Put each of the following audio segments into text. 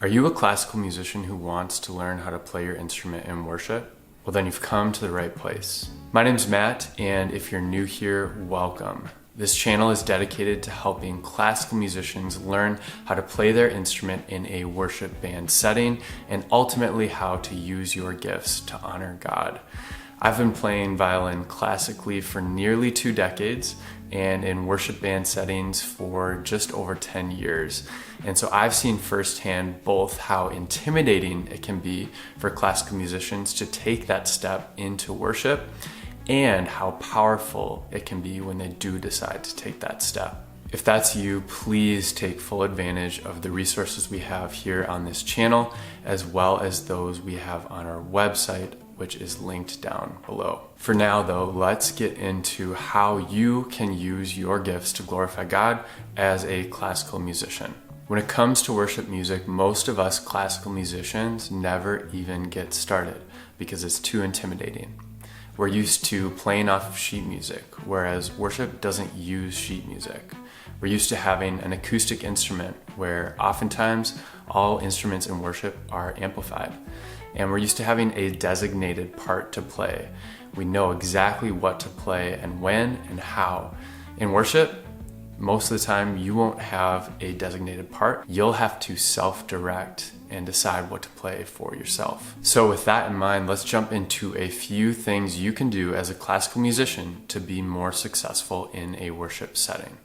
Are you a classical musician who wants to learn how to play your instrument in worship? Well, then you've come to the right place. My name's Matt, and if you're new here, welcome. This channel is dedicated to helping classical musicians learn how to play their instrument in a worship band setting and ultimately how to use your gifts to honor God. I've been playing violin classically for nearly 2 decades and in worship band settings for just over 10 years. And so I've seen firsthand both how intimidating it can be for classical musicians to take that step into worship and how powerful it can be when they do decide to take that step. If that's you, please take full advantage of the resources we have here on this channel, as well as those we have on our website, which is linked down below. For now though, let's get into how you can use your gifts to glorify God as a classical musician. When it comes to worship music, most of us classical musicians never even get started because it's too intimidating. We're used to playing off of sheet music, whereas worship doesn't use sheet music. We're used to having an acoustic instrument where oftentimes all instruments in worship are amplified. And we're used to having a designated part to play. We know exactly what to play and when and how. In worship, most of the time you won't have a designated part. You'll have to self-direct and decide what to play for yourself. So with that in mind, let's jump into a few things you can do as a classical musician to be more successful in a worship setting.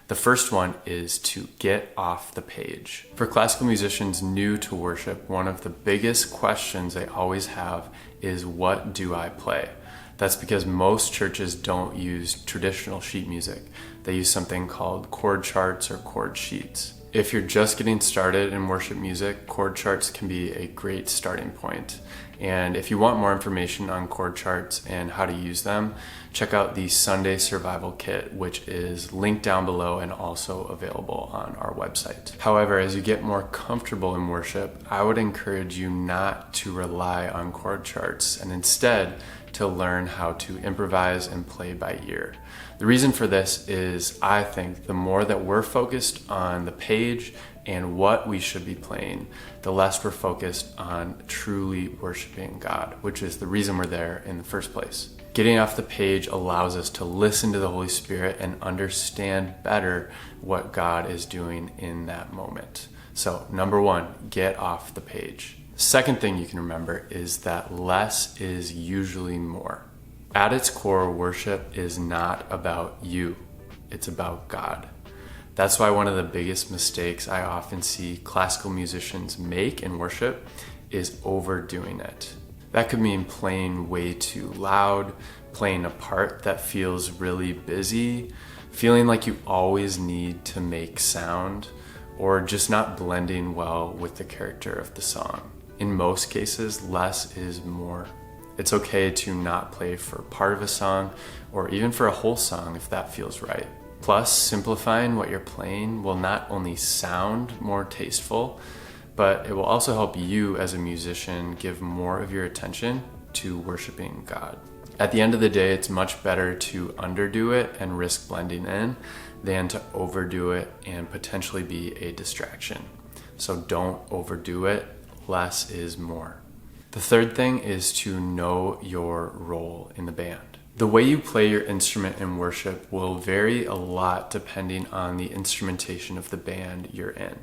The first one is to get off the page. For classical musicians new to worship, one of the biggest questions they always have is, what do I play? That's because most churches don't use traditional sheet music. They use something called chord charts or chord sheets. If you're just getting started in worship music, chord charts can be a great starting point. And if you want more information on chord charts and how to use them, check out the Sunday Survival Kit, which is linked down below and also available on our website. However, as you get more comfortable in worship, I would encourage you not to rely on chord charts and instead to learn how to improvise and play by ear. The reason for this is, I think, the more that we're focused on the page and what we should be playing, the less we're focused on truly worshiping God, which is the reason we're there in the first place. Getting off the page allows us to listen to the Holy Spirit and understand better what God is doing in that moment. So, number 1, get off the page. Second thing you can remember is that less is usually more. At its core, worship is not about you, it's about God. That's why one of the biggest mistakes I often see classical musicians make in worship is overdoing it. That could mean playing way too loud, playing a part that feels really busy, feeling like you always need to make sound, or just not blending well with the character of the song. In most cases, less is more. It's okay to not play for part of a song or even for a whole song if that feels right. Plus, simplifying what you're playing will not only sound more tasteful, but it will also help you as a musician give more of your attention to worshiping God. At the end of the day, it's much better to underdo it and risk blending in than to overdo it and potentially be a distraction. So don't overdo it. Less is more. The third thing is to know your role in the band. The way you play your instrument in worship will vary a lot depending on the instrumentation of the band you're in.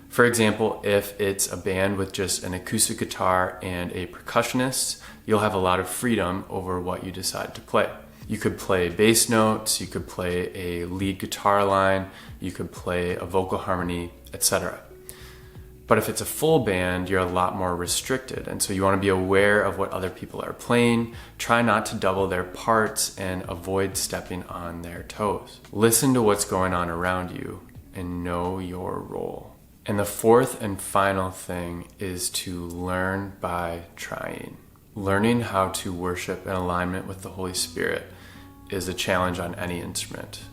For example, if it's a band with just an acoustic guitar and a percussionist, you'll have a lot of freedom over what you decide to play. You could play bass notes, you could play a lead guitar line, you could play a vocal harmony, etc. But if it's a full band, you're a lot more restricted. And so you want to be aware of what other people are playing, try not to double their parts, and avoid stepping on their toes. Listen to what's going on around you and know your role. And the fourth and final thing is to learn by trying. Learning how to worship in alignment with the Holy Spirit is a challenge on any instrument.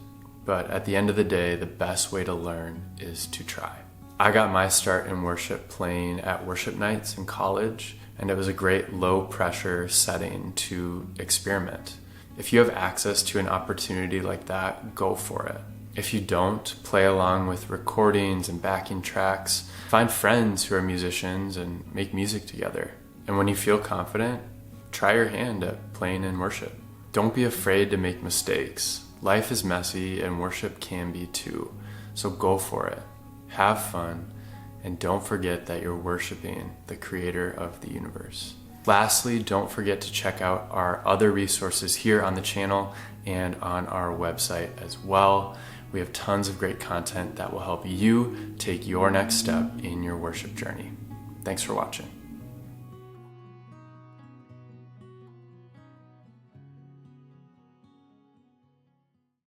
But at the end of the day, the best way to learn is to try. I got my start in worship playing at worship nights in college, and it was a great low pressure setting to experiment. If you have access to an opportunity like that, go for it. If you don't, play along with recordings and backing tracks. Find friends who are musicians and make music together. And when you feel confident, try your hand at playing in worship. Don't be afraid to make mistakes. Life is messy and worship can be too. So go for it. Have fun. And don't forget that you're worshiping the creator of the universe. Lastly, don't forget to check out our other resources here on the channel and on our website as well. We have tons of great content that will help you take your next step in your worship journey. Thanks for watching.